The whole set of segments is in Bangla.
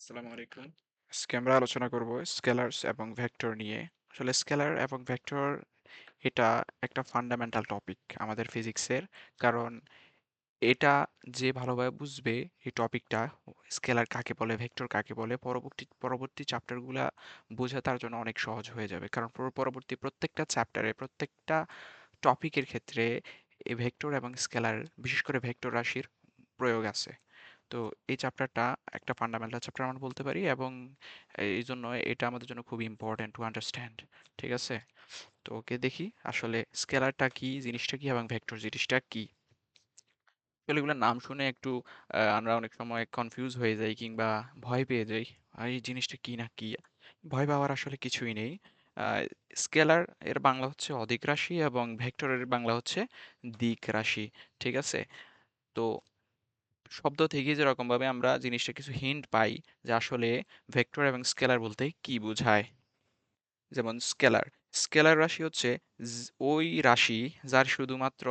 আসসালামু আলাইকুম। আজকে আমরা আলোচনা করব স্কেলারস এবং ভেক্টর নিয়ে। আসলে স্কেলার এবং ভেক্টর এটা একটা ফান্ডামেন্টাল টপিক আমাদের ফিজিক্সের। কারণ এটা যে ভালোভাবে বুঝবে এই টপিকটা, স্কেলার কাকে বলে, ভেক্টর কাকে বলে, পরবর্তী পরবর্তী চ্যাপ্টারগুলা বোঝা তার জন্য অনেক সহজ হয়ে যাবে। কারণ পরবর্তী প্রত্যেকটা চ্যাপ্টারে, প্রত্যেকটা টপিকের ক্ষেত্রে এই ভেক্টর এবং স্কেলার, বিশেষ করে ভেক্টর রাশির প্রয়োগ আছে। তো এই চ্যাপ্টারটা একটা ফান্ডামেন্টাল চ্যাপ্টার আমরা বলতে পারি, এবং এই জন্য এটা আমাদের জন্য খুব ইম্পর্ট্যান্ট টু আন্ডারস্ট্যান্ড। ঠিক আছে, তো ওকে দেখি আসলে স্কেলারটা কি জিনিসটা কি এবং ভেক্টর জিনিসটা কি। আসলে এগুলোর নাম শুনে একটু আমরা অনেক সময় কনফিউজ হয়ে যাই কিংবা ভয় পেয়ে যাই, আর এই জিনিসটা কি না কি। ভয় পাওয়ার আসলে কিছুই নেই। স্কেলার এর বাংলা হচ্ছে অদিক রাশি এবং ভেক্টরের বাংলা হচ্ছে দিক রাশি। ঠিক আছে, তো শব্দ থেকে যেরকম ভাবে আমরা জিনিসটা কিছু হিন্ট পাই যে আসলে ভেক্টর এবং স্কেলার বলতে কি বোঝায়। যেমন স্কেলার, স্কেলার রাশি হচ্ছে ওই রাশি যার শুধুমাত্র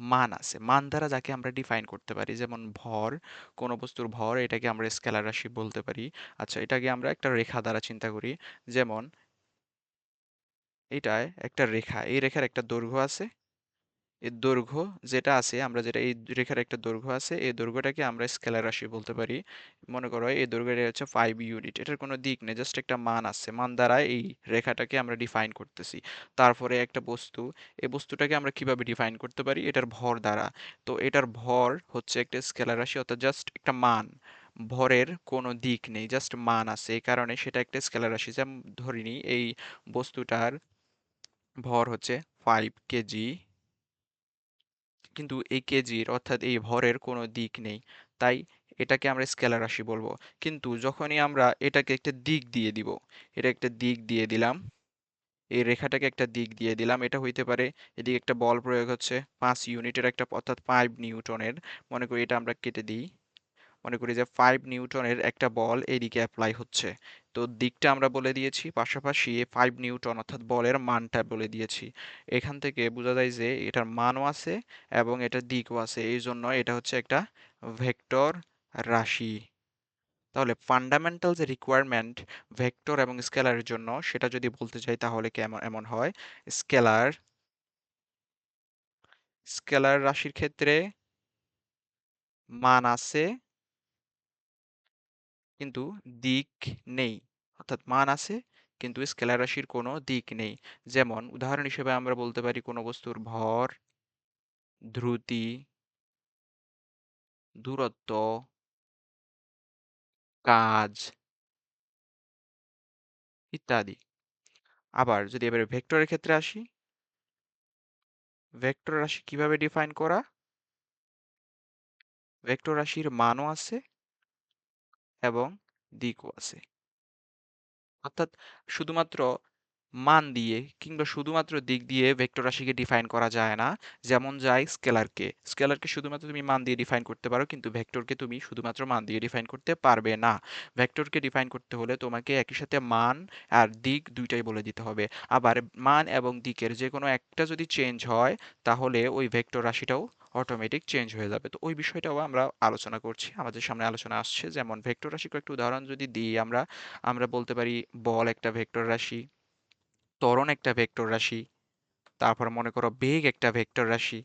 মান আছে, মান দ্বারা যাকে আমরা ডিফাইন করতে পারি। যেমন ভর, কোনো বস্তুর ভর, এটাকে আমরা স্কেলার রাশি বলতে পারি। আচ্ছা, এটাকে আমরা একটা রেখা দ্বারা চিন্তা করি। যেমন এটায় একটা রেখা, এই রেখার একটা দৈর্ঘ্য আছে, এর দৈর্ঘ্য যেটা আছে, আমরা যেটা এই রেখার একটা দৈর্ঘ্য আছে, এই দৈর্ঘ্যটাকে আমরা স্কেলার রাশি বলতে পারি। মনে করো এই দৈর্ঘ্যটা হচ্ছে 5 ইউনিট, এটার কোনো দিক নেই, জাস্ট একটা মান আছে, মান দ্বারা এই রেখাটাকে আমরা ডিফাইন করতেছি। তারপরে একটা বস্তু, এই বস্তুটাকে আমরা কিভাবে ডিফাইন করতে পারি? এটার ভর দ্বারা। তো এটার ভর হচ্ছে একটা স্কেলার রাশি, অর্থাৎ জাস্ট একটা মান, ভরের কোনো দিক নেই, জাস্ট মান আছে, এই কারণে সেটা একটা স্কেলার রাশি। যেমন ধরিনি এই বস্তুটার ভর হচ্ছে 5 কেজি, কিন্তু এই কেজির অর্থাৎ এই ভরের কোনো দিক নেই, তাই এটাকে আমরা স্কেলার রাশি বলবো। কিন্তু যখনই আমরা এটাকে একটা দিক দিয়ে দিব, এটা একটা দিক দিয়ে দিলাম, এই রেখাটাকে একটা দিক দিয়ে দিলাম, এটা হইতে পারে এদিকে একটা বল প্রয়োগ হচ্ছে 5 ইউনিটের একটা, অর্থাৎ 5 নিউটনের। মনে করি এটা আমরা কেটে দিই, মনে করি যে 5 নিউটনের একটা বল এইদিকে অ্যাপ্লাই হচ্ছে। তো দিকটা আমরা বলে দিয়েছি, পাশাপাশি 5 নিউটন অর্থাৎ বলের মানটা বলে দিয়েছি। এখান থেকে বোঝা যায় যে এটার মানও আছে এবং এটার দিকও আছে, এই জন্য এটা হচ্ছে একটা ভেক্টর রাশি। তাহলে ফান্ডামেন্টাল যে রিকোয়ারমেন্ট ভেক্টর এবং স্কেলারের জন্য, সেটা যদি বলতে চাই তাহলে কেমন এমন হয়। স্কেলার, স্কেলার রাশির ক্ষেত্রে মান আছে কিন্তু দিক নেই, অর্থাৎ মান আছে কিন্তু স্কেলার রাশির কোনো দিক নেই। যেমন উদাহরণ হিসেবে আমরা বলতে পারি কোনো বস্তুর ভর, দ্রুতি, দূরত্ব, কাজ ইত্যাদি। আবার যদি এবারে ভেক্টরের ক্ষেত্রে আসি, ভেক্টর রাশি কিভাবে ডিফাইন করা? ভেক্টর রাশির মানও আছে এবং দিকও আছে, অর্থাৎ শুধুমাত্র মান দিয়ে কিংবা শুধুমাত্র দিক দিয়ে ভেক্টর রাশিকে ডিফাইন করা যায় না। যেমন যায় স্কেলারকে, স্কেলারকে শুধুমাত্র তুমি মান দিয়ে ডিফাইন করতে পারো, কিন্তু ভেক্টরকে তুমি শুধুমাত্র মান দিয়ে ডিফাইন করতে পারবে না। ভেক্টরকে ডিফাইন করতে হলে তোমাকে একই সাথে মান আর দিক দুইটাই বলে দিতে হবে। আবার মান এবং দিকের যে কোনো একটা যদি চেঞ্জ হয়, তাহলে ওই ভেক্টর রাশিটাও অটোমেটিক চেঞ্জ হয়ে যাবে। তো ওই বিষয়টাও আমরা আলোচনা করছি, আমাদের সামনে আলোচনা আসছে। যেমন ভেক্টর রাশি কয়েকটা উদাহরণ যদি দিই আমরা, আমরা বলতে পারি বল একটা ভেক্টর রাশি, ত্বরণ একটা ভেক্টর রাশি, তারপর মনে করো বেগ একটা ভেক্টর রাশি।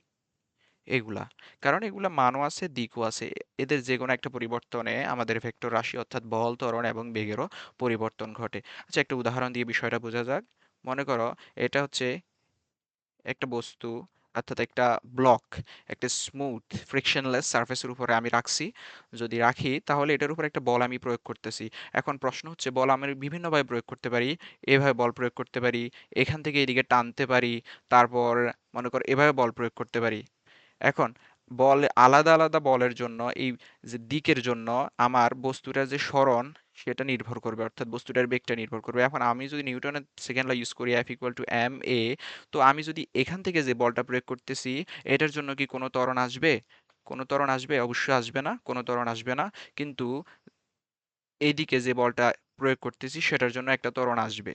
এগুলা, কারণ এগুলা মানও আছে দিকও আছে, এদের যে কোনো একটা পরিবর্তনে আমাদের ভেক্টর রাশি অর্থাৎ বল, ত্বরণ এবং বেগেরও পরিবর্তন ঘটে। আচ্ছা, একটা উদাহরণ দিয়ে বিষয়টা বোঝা যাক। মনে করো এটা হচ্ছে একটা বস্তু, অর্থাৎ একটা ব্লক, একটা স্মুথ ফ্রিকশনলেস সারফেসের উপরে আমি রাখছি। যদি রাখি তাহলে এটার উপর একটা বল আমি প্রয়োগ করতেছি। এখন প্রশ্ন হচ্ছে, বল আমি বিভিন্নভাবে প্রয়োগ করতে পারি। এভাবে বল প্রয়োগ করতে পারি, এখান থেকে এদিকে টানতে পারি, তারপর মনে কর এভাবে বল প্রয়োগ করতে পারি। এখন বল, আলাদা আলাদা বলের জন্য এই যে দিকের জন্য আমার বস্তুটার যে সরণ সেটা নির্ভর করবে, অর্থাৎ বস্তুটার বেগটা নির্ভর করবে। এখন আমি যদি নিউটনের সেকেন্ড ল ইউজ করি F=ma, তো আমি যদি এখান থেকে যে বলটা প্রয়োগ করতেছি, এটার জন্য কি কোনো ত্বরণ আসবে? কোনো ত্বরণ আসবে? অবশ্যই আসবে না, কোনো ত্বরণ আসবে না। কিন্তু এইদিকে যে বলটা প্রয়োগ করতেছি সেটার জন্য একটা ত্বরণ আসবে।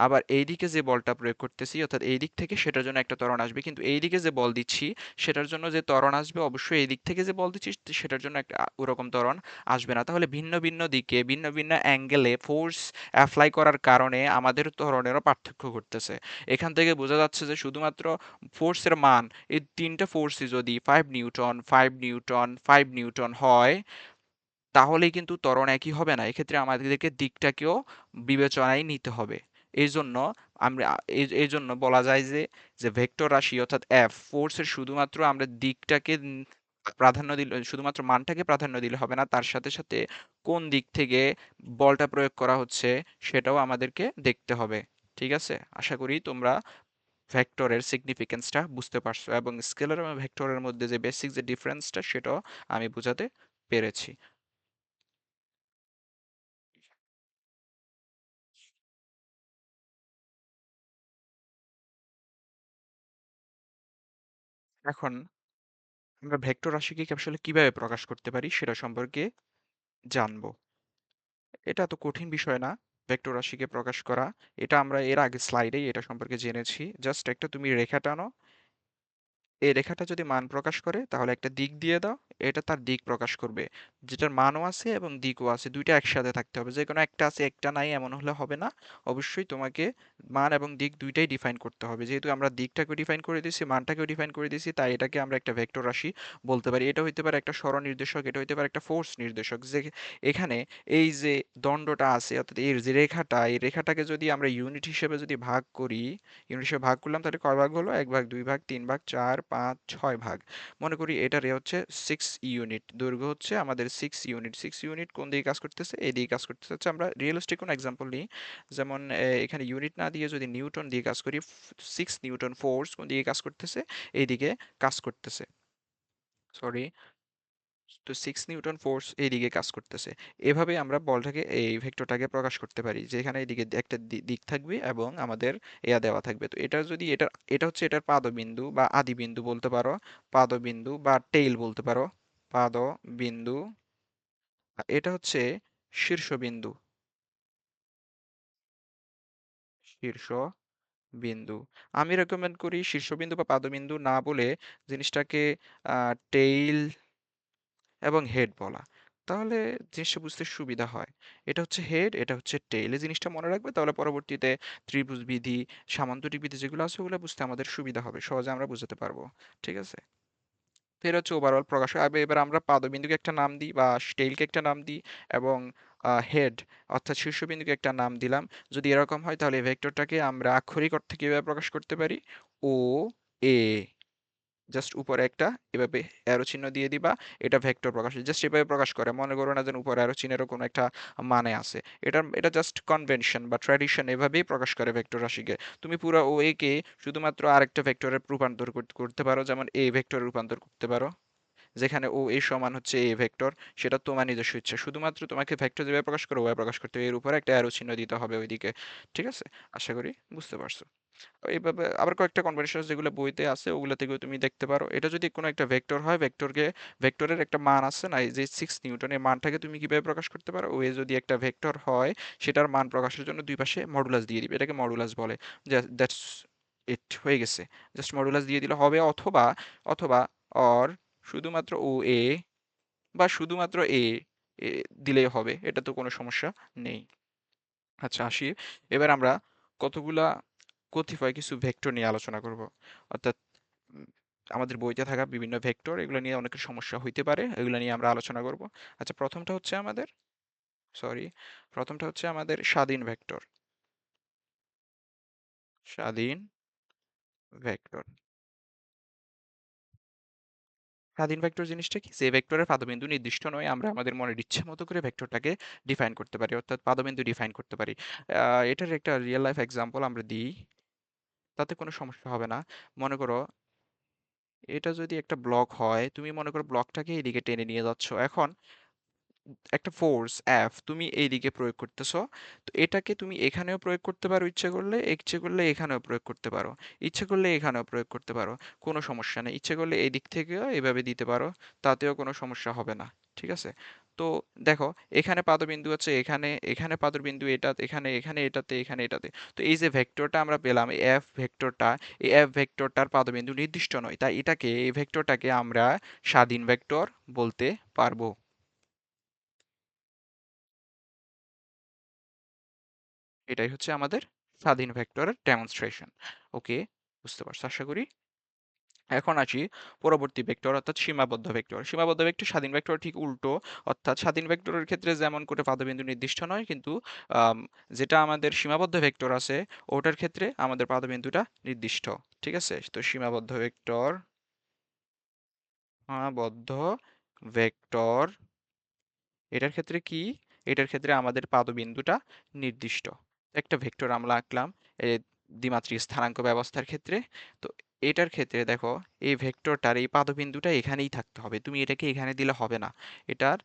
আবার এইদিকে যে বলটা প্রয়োগ করতেছি অর্থাৎ এই দিক থেকে সেটার জন্য একটা ত্বরণ আসবে। কিন্তু এইদিকে যে বল দিচ্ছি সেটার জন্য যে ত্বরণ আসবে অবশ্যই এই দিক থেকে যে বল দিচ্ছি সেটার জন্য একটা ওরকম ত্বরণ আসবে না। তাহলে ভিন্ন ভিন্ন দিকে ভিন্ন ভিন্ন অ্যাঙ্গেলে ফোর্স অ্যাপ্লাই করার কারণে আমাদের ত্বরণেরও পার্থক্য ঘটতেছে। এখান থেকে বোঝা যাচ্ছে যে শুধুমাত্র ফোর্সের মান, এই ৩ টা ফোর্সই যদি ৫ নিউটন, ৫ নিউটন, ৫ নিউটন হয় তাহলেই কিন্তু ত্বরণ একই হবে না। এক্ষেত্রে আমাদেরকে দিকটাকেও বিবেচনায় নিতে হবে। এইজন্য আমরা এইজন্য বলা যায় যে, ভেক্টর রাশি অর্থাৎ F ফোর্সের শুধুমাত্র আমরা দিকটাকে প্রাধান্য দিলে শুধুমাত্র মানটাকে প্রাধান্য দিলে হবে না। তার সাথে, সাথে কোন দিক থেকে বলটা প্রয়োগ করা হচ্ছে সেটাও আমাদেরকে দেখতে হবে। ঠিক আছে? আশা করি তোমরা ভেক্টরের সিগনিফিক্যান্সটা বুঝতে পারছো এবং স্কেলার এবং ভেক্টরের মধ্যে যে বেসিক যে ডিফারেন্সটা সেটাও আমি বুঝাতে পেরেছি। এখন আমরা ভেক্টর রাশিকে আসলে কিভাবে প্রকাশ করতে পারি সেটা সম্পর্কে জানবো। এটা তো কঠিন বিষয় না ভেক্টর রাশিকে প্রকাশ করা। এটা আমরা এর আগের স্লাইডেই এটা সম্পর্কে জেনেছি। জাস্ট একটা তুমি রেখা টানো, এই রেখাটা যদি মান প্রকাশ করে তাহলে একটা দিক দিয়ে দাও, এটা তার দিক প্রকাশ করবে। যেটার মানও আছে এবং দিকও আছে, দুইটা একসাথে থাকতে হবে। যে কোনো একটা আছে একটা নাই এমন হলে হবে না। অবশ্যই তোমাকে মান এবং দিক দুইটাই ডিফাইন করতে হবে। যেহেতু আমরা দিকটাকে ডিফাইন করে দিয়েছি, মানটাকেও ডিফাইন করে দিয়েছি, তাই এটাকে আমরা একটা ভেক্টর রাশি বলতে পারি। এটা হইতে পারে একটা সরণ নির্দেশক, এটা হইতে পারে একটা ফোর্স নির্দেশক। যে এখানে এই যে দণ্ডটা আছে অর্থাৎ এর যে রেখাটা, এই রেখাটাকে যদি আমরা ইউনিট হিসেবে যদি ভাগ করি, ইউনিট হিসেবে ভাগ করলাম তাহলে কয় ভাগ হলো? ১ ভাগ, ২ ভাগ, ৩ ভাগ, ৪, ৫, ৬ ভাগ। মনে করি এটার হচ্ছে 6 ইউনিট। দৈর্ঘ্য হচ্ছে আমাদের 6 ইউনিট। 6 ইউনিট কোন দিকে কাজ করতেছে? এদিকে কাজ করতেছে। আচ্ছা আমরা রিয়ালিস্টিক কোনো এক্সাম্পল নিই। যেমন এখানে ইউনিট না দিয়ে যদি নিউটন দিয়ে কাজ করি, 6 নিউটন ফোর্স কোন দিকে কাজ করতেছে? এইদিকে কাজ করতেছে। সরি। তো 6 নিউটন ফোর্স এইদিকে কাজ করতেছে। এভাবে আমরা বলটাকে এই ভেক্টরটাকে প্রকাশ করতে পারি। যেখানে এদিকে একটা দিক থাকবে এবং আমাদের দেওয়া থাকবে। তো এটা যদি এটা হচ্ছে এটার পাদবিন্দু বা আদিবিন্দু বলতে পারো। পাদবিন্দু বা টেইল বলতে পারো। পাদবিন্দু। এটা হচ্ছে শীর্ষবিন্দু। শীর্ষবিন্দু। আমি রেকমেন্ড করি শীর্ষবিন্দু বা পাদবিন্দু না বলে জিনিসটাকে টেইল এবং হেড বলা। তাহলে জিনিসটা বুঝতে সুবিধা হয়। এটা হচ্ছে হেড, এটা হচ্ছে টেইল। এই জিনিসটা মনে রাখবে, তাহলে পরবর্তীতে ত্রিভুজ বিধি, সামান্তরিক বিধি যেগুলো আছে ওগুলো বুঝতে আমাদের সুবিধা হবে। সহজে আমরা বুঝতে পারবো। ঠিক আছে? তো এটা হচ্ছে ওভারঅল প্রকাশ। এবার আমরা পাদবিন্দুকে একটা নাম দিই বা টেইলকে একটা নাম দিই এবং হেড অর্থাৎ শীর্ষবিন্দুকে একটা নাম দিলাম। যদি এরকম হয় তাহলে এই ভেক্টরটাকে আমরা আক্ষরিক অর্থে কিভাবে প্রকাশ করতে পারি? ও এ, জাস্ট উপরে একটা এভাবে অ্যারো চিহ্ন দিয়ে দিবা। এটা ভেক্টর প্রকাশ জাস্ট এভাবে প্রকাশ করে। মনে করো না যেন উপরে অ্যারো চিহ্নেরও কোনো একটা মানে আছে। এটা জাস্ট কনভেনশন বা ট্র্যাডিশন, এভাবেই প্রকাশ করে ভেক্টর রাশিকে। তুমি পুরো ও এ কে শুধুমাত্র আরেকটা ভেক্টরে রূপান্তর করতে পারো, যেমন এ ভেক্টরে রূপান্তর করতে পারো। যেখানে ও এ সমান হচ্ছে এ ভেক্টর, সেটা তোমার নিজস্ব ইচ্ছা। শুধুমাত্র তোমাকে ভেক্টর যেভাবে প্রকাশ করো ওভাবে প্রকাশ করতে হবে। এর উপরে একটা অ্যারো চিহ্ন দিতে হবে ওইদিকে। ঠিক আছে? আশা করি বুঝতে পারছো। এইভাবে আবার কয়েকটা কনভেনশন যেগুলো বইতে আছে ওগুলো থেকেও তুমি দেখতে পারো। এটা যদি কোনো একটা ভেক্টর হয়, ভেক্টরের একটা মান আছে না, এই যে 6 নিউটন, এই মানটাকে তুমি কিভাবে প্রকাশ করতে পারো? ও এ যদি একটা ভেক্টর হয় সেটার মান প্রকাশের জন্য দুই পাশে মডুলাস দিয়ে দিবে। এটাকে মডুলাস বলে। দ্যাটস ইট, হয়ে গেছে। জাস্ট মডুলাস দিয়ে দিলে হবে, অথবা অথবা অর শুধুমাত্র ও এ বা শুধুমাত্র এ দিলেই হবে। এটা তো কোনো সমস্যা নেই। আচ্ছা আসি। এবার আমরা কতগুলা কতিপয় কিছু ভেক্টর নিয়ে আলোচনা করব। অর্থাৎ উম, আমাদের বইতে থাকা বিভিন্ন ভেক্টর, এগুলো নিয়ে অনেকের সমস্যা হইতে পারে, এগুলো নিয়ে আমরা আলোচনা করব। আচ্ছা সরি প্রথমটা হচ্ছে আমাদের স্বাধীন ভেক্টর। স্বাধীন ভেক্টর। স্বাধীন ভেক্টর জিনিসটা কি? যে ভেক্টরের পাদবিন্দু নির্দিষ্ট নয়, আমরা আমাদের মনের ইচ্ছে মতো করে ভেক্টরটাকে ডিফাইন করতে পারি, অর্থাৎ পাদবিন্দু ডিফাইন করতে পারি। এটার একটা রিয়েল লাইফ এক্সাম্পল আমরা দিই, তাতে কোনো সমস্যা হবে না। মনে করো এটা যদি একটা ব্লক হয়, তুমি মনে করো ব্লকটাকে এইদিকে টেনে নিয়ে যাচ্ছ। এখন একটা ফোর্স এফ তুমি এইদিকে প্রয়োগ করতেছো। তো এটাকে তুমি এখানেও প্রয়োগ করতে পারো ইচ্ছে করলে, ইচ্ছে করলে এখানেও প্রয়োগ করতে পারো, ইচ্ছে করলে এখানেও প্রয়োগ করতে পারো। কোনো সমস্যা নেই। ইচ্ছে করলে এই দিক থেকেও এভাবে দিতে পারো, তাতেও কোনো সমস্যা হবে না। ঠিক আছে? তো দেখো এখানে পাদবিন্দু আছে, এখানে এখানে পাদবিন্দু, এটা এখানে এখানে এটাতে এখানে এটাতে। তো এই যে ভেক্টরটা আমরা পেলাম, এই এফ ভেক্টরটা, এই এফ ভেক্টরটার পাদবিন্দু নির্দিষ্ট নয়, তাই এটাকে, এই ভেক্টরটাকে আমরা স্বাধীন ভেক্টর বলতে পারবো। এটাই হচ্ছে আমাদের স্বাধীন ভেক্টরের ডেমনস্ট্রেশন। ওকে, বুঝতে পারছো আশা করি। এখন আসি পরবর্তী ভেক্টর, অর্থাৎ সীমাবদ্ধ ভেক্টর। সীমাবদ্ধ ভেক্টর স্বাধীন ভেক্টর ঠিক উল্টো। অর্থাৎ স্বাধীন ভেক্টরের ক্ষেত্রে যেমন করে পাদবিন্দু নির্দিষ্ট নয়, কিন্তু আম, যেটা আমাদের সীমাবদ্ধ ভেক্টর আছে ওটার ক্ষেত্রে আমাদের পাদবিন্দুটা নির্দিষ্ট। ঠিক আছে, তো সীমাবদ্ধ ভেক্টর, সীমাবদ্ধ ভেক্টর, এটার ক্ষেত্রে কি, এটার ক্ষেত্রে আমাদের পাদবিন্দুটা নির্দিষ্ট। একটা ভেক্টর আমরা আঁকলাম এই দ্বিমাত্রিক স্থানাঙ্ক ব্যবস্থার ক্ষেত্রে। তো এটার ক্ষেত্রে দেখো, এই ভেক্টরটার এই পাদবিন্দুটা এখানেই থাকতে হবে, তুমি এটাকে এখানে দিলে হবে না, এটার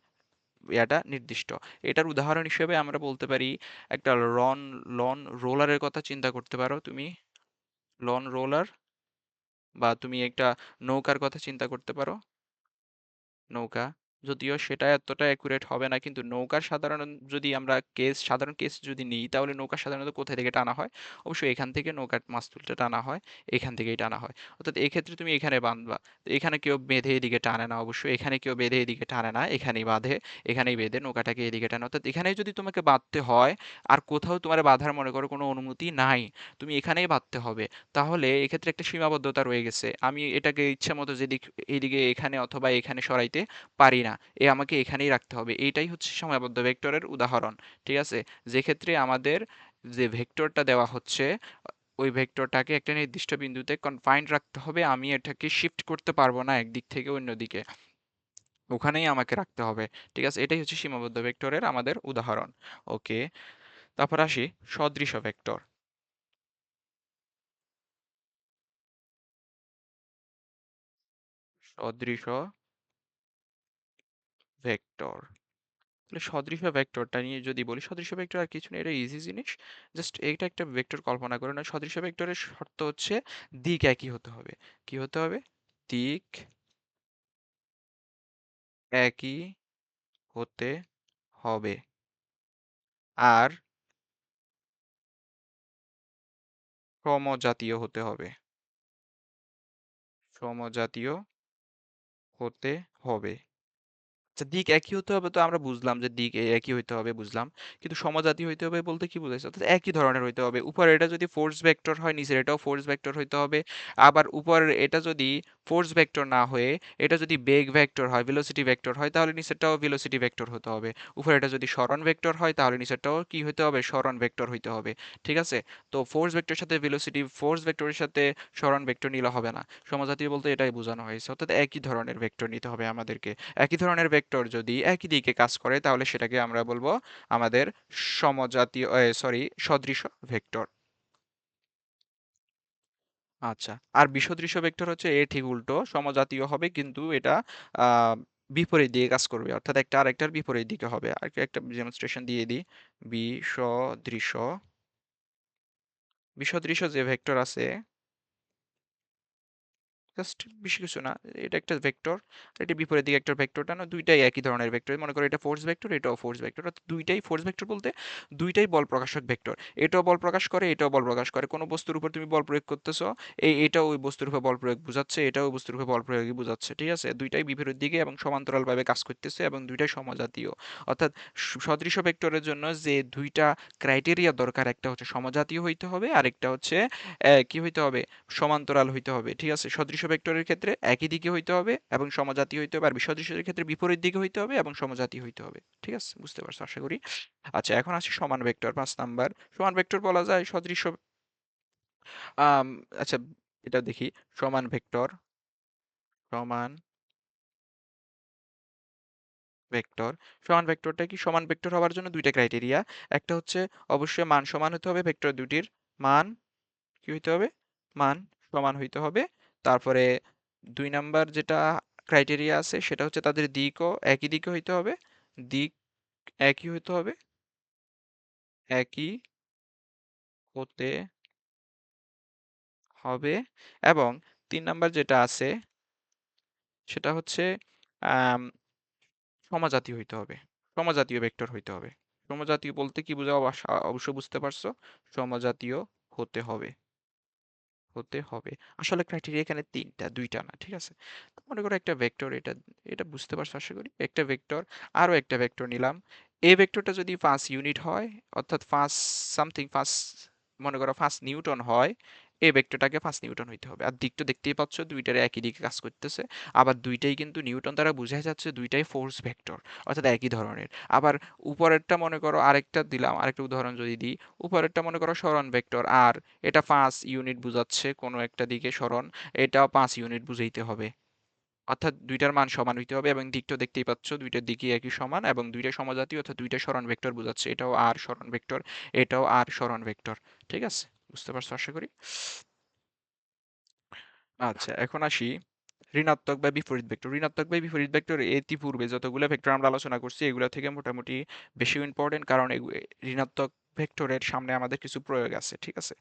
এটা নির্দিষ্ট। এটার উদাহরণ হিসেবে আমরা বলতে পারি একটা লন লন রোলারের কথা চিন্তা করতে পারো তুমি। লন রোলার, বা তুমি একটা নৌকার কথা চিন্তা করতে পারো। নৌকা, যদিও সেটা এতটা অ্যাকুরেট হবে না, কিন্তু নৌকার সাধারণ, যদি আমরা সাধারণ কেস যদি নিই, তাহলে নৌকা সাধারণত কোথা থেকে টানা হয়? অবশ্যই এখান থেকে নৌকার মাস্তুলটা টানা হয়, এখান থেকেই টানা হয়। অর্থাৎ এক্ষেত্রে তুমি এখানে বাঁধবা, তো এখানে কেউ বেঁধে এদিকে টানে না, অবশ্যই এখানে কেউ বেঁধে এদিকে টানে না, এখানেই বাঁধে, এখানেই বেঁধে নৌকাটাকে এদিকে টানে। অর্থাৎ এখানে যদি তোমাকে বাঁধতে হয়, আর কোথাও তোমার বাঁধার মনে করো কোনো অনুমতি নাই, তুমি এখানেই বাঁধতে হবে, তাহলে এক্ষেত্রে একটা সীমাবদ্ধতা রয়ে গেছে। আমি এটাকে ইচ্ছা মতো যেদিক, এইদিকে এখানে অথবা এখানে সরাইতে পারি না, আমাকে এখানেই রাখতে হবে। এইটাই হচ্ছে সীমাবদ্ধ ভেক্টরের উদাহরণ। ঠিক আছে, যে ক্ষেত্রে আমাদের যে ভেক্টরটা দেওয়া হচ্ছে, ওই ভেক্টরটাকে একটা নির্দিষ্ট বিন্দুতে কনফাইন্ড রাখতে হবে, আমি এটাকে শিফট করতে পারবো না একদিক থেকে অন্যদিকে, ওখানেই আমাকে রাখতে হবে। ঠিক আছে, এটাই হচ্ছে সীমাবদ্ধ ভেক্টরের আমাদের উদাহরণ। ওকে, তারপর আসি সদৃশ ভেক্টর। সদৃশ ভেক্টর, তাহলে সদৃশ ভেক্টরটা নিয়ে যদি বলি, সদৃশ ভেক্টর আর কিছু না, এটা ইজি জিনিস। জাস্ট এইটা একটা ভেক্টর কল্পনা করে না, সদৃশ ভেক্টরের শর্ত হচ্ছে দিক একই হতে হবে। কি হতে হবে? দিক একই হতে হবে, আর সমজাতীয় হতে হবে। সমজাতীয় হতে হবে। আচ্ছা, দিক একই হতে হবে তো আমরা বুঝলাম যে দিক একই হইতে হবে, বুঝলাম। কিন্তু সমজাতি হইতে হবে বলতে কি বুঝাইছে? অর্থাৎ একই ধরনের হইতে হবে। উপরে এটা যদি ফোর্স ভেক্টর হয়, নিচের এটাও ফোর্স ভেক্টর হইতে হবে। আবার উপরের এটা যদি ফোর্স ভেক্টর না হয়ে এটা যদি বেগ ভেক্টর হয়, ভেলোসিটি ভেক্টর হয়, তাহলে নিচেরটাও ভেলোসিটি ভেক্টর হতে হবে। উপরে এটা যদি সরণ ভেক্টর হয়, তাহলে নিচেরটাও কি হইতে হবে? সরণ ভেক্টর হইতে হবে। ঠিক আছে? তো ফোর্স ভেক্টরের সাথে ভেলোসিটি, ফোর্স ভেক্টরের সাথে সরণ ভেক্টর নিলে হবে না। সমজাতীয় বলতে এটাই বোঝানো হয়েছে। অর্থাৎ একই ধরনের ভেক্টর নিতে হবে আমাদেরকে। একই ধরনের ভেক্টর যদি একই দিকে কাজ করে, তাহলে সেটাকে আমরা বলবো আমাদের সমজাতীয়, সরি, সদৃশ ভেক্টর। আচ্ছা, আর বিসদৃশ ভেক্টর হচ্ছে এর ঠিক উল্টো, সমজাতীয় হবে কিন্তু এটা আহ, বিপরীত দিকে কাজ করবে, অর্থাৎ একটা আরেকটার বিপরীত দিকে হবে। আর একটা ডেমনস্ট্রেশন দিয়ে দিই। বিসদৃশ, বিসদৃশ যে ভেক্টর আছে, জাস্ট বেশি কিছু না, এটা একটা ভেক্টর, এটা বিপরীত দিকে একটা ভেক্টর টানো, দুইটাই একই ধরনের ভেক্টর। মনে করো এটা ফোর্স ভেক্টর, এটাও ফোর্স ভেক্টর, অর্থাৎ দুইটাই ফোর্স ভেক্টর বলতে দুইটাই বল প্রকাশক ভেক্টর। এটাও বল প্রকাশ করে, এটাও বল প্রকাশ করে। কোনো বস্তুর উপর তুমি বল প্রয়োগ করতেছো, এটাও ওই বস্তুর উপর বল প্রয়োগ বুঝাচ্ছে, এটাও ওই বস্তুর উপর বল প্রয়োগই বুঝাচ্ছে। ঠিক আছে, দুইটাই বিপরীত দিকে এবং সমান্তরালভাবে কাজ করতেছে, এবং দুইটাই সমজাতীয়। অর্থাৎ সদৃশ ভেক্টরের জন্য যে দুইটা ক্রাইটেরিয়া দরকার, একটা হচ্ছে সমজাতীয় হইতে হবে, আরেকটা হচ্ছে কি হইতে হবে? সমান্তরাল হইতে হবে। ঠিক আছে, সদৃশ ভেক্টরের ক্ষেত্রে একই দিকে হইতে হবে এবং সমজাতীয় হইতে হবে, আর বিসদৃশের ক্ষেত্রে বিপরীত দিকে হইতে হবে এবং সমজাতীয় হইতে হবে। ঠিক আছে, বুঝতে পারছো আশা করি। আচ্ছা, এখন আসি সমান ভেক্টর, 5 নাম্বার। সমান ভেক্টর বলা যায় সদৃশ, আম, আচ্ছা, এটা দেখি। সমান ভেক্টর, সমান ভেক্টর, সমান ভেক্টরটা কি? সমান ভেক্টর হওয়ার জন্য দুইটা ক্রাইটেরিয়া। একটা হচ্ছে অবশ্যই মান সমান হতে হবে, ভেক্টর দুটির মান কি হইতে হবে? মান সমান হইতে হবে। তারপরে 2 নাম্বার যেটা ক্রাইটেরিয়া আছে, সেটা হচ্ছে তাদের দিকও একই দিকে হইতে হবে। দিক একই হইতে হবে, একই হতে হবে। এবং 3 নাম্বার যেটা আছে সেটা হচ্ছে আম, সমজাতীয় হইতে হবে। সমজাতীয় ভেক্টর হইতে হবে। সমজাতীয় বলতে কি বোঝাও অবশ্যই বুঝতে পারছো। সমজাতীয় হতে হবে। হতে হবে। আসলে ক্রাইটেরিয়া এখানে ৩ টা, ২ টা না। ঠিক আছে? তো মনে করো একটা ভেক্টর, এটা এটা বুঝতে পারছো আশা করি। একটা ভেক্টর, আরো একটা ভেক্টর নিলাম। এই ভেক্টরটা যদি ৫ ইউনিট হয়, অর্থাৎ ৫ সামথিং ৫, মনে করো ৫ নিউটন হয়, এই ভেক্টরটাকে ৫ নিউটন হইতে হবে। আর দিকটা দেখতেই পাচ্ছ, দুইটার একই দিকে কাজ করতেছে। আবার দুইটাই কিন্তু নিউটন দ্বারা বোঝাই যাচ্ছে দুইটাই ফোর্স ভেক্টর, অর্থাৎ একই ধরনের। আবার উপরেরটা মনে করো, আরেকটা দিলাম, আরেকটা উদাহরণ যদি দিই, উপরেরটা মনে করো সরণ ভেক্টর, আর এটা ৫ ইউনিট বুঝাচ্ছে কোনো একটা দিকে সরণ, এটাও ৫ ইউনিট বুঝাইতে হবে। অর্থাৎ দুইটার মান সমান হইতে হবে, এবং দিকটা দেখতেই পাচ্ছ দুইটার দিকই একই সমান, এবং দুইটা সমজাতীয়, অর্থাৎ দুইটা সরণ ভেক্টর বুঝাচ্ছে। এটাও আর সরণ ভেক্টর, এটাও আর সরণ ভেক্টর। ঠিক আছে? বুঝতে পারছো আশা করি। আচ্ছা, এখন আসি ঋণাত্মক বা বিপরীত ভেক্টর। ঋণাত্মক বা বিপরীত ভেক্টর ইতিপূর্বে যতগুলো ভেক্টর আমরা আলোচনা করছি, এগুলো থেকে মোটামুটি বেশি ইম্পর্টেন্ট, কারণ ঋণাত্মক ভেক্টরের সামনে আমাদের কিছু প্রয়োগ আছে। ঠিক আছে?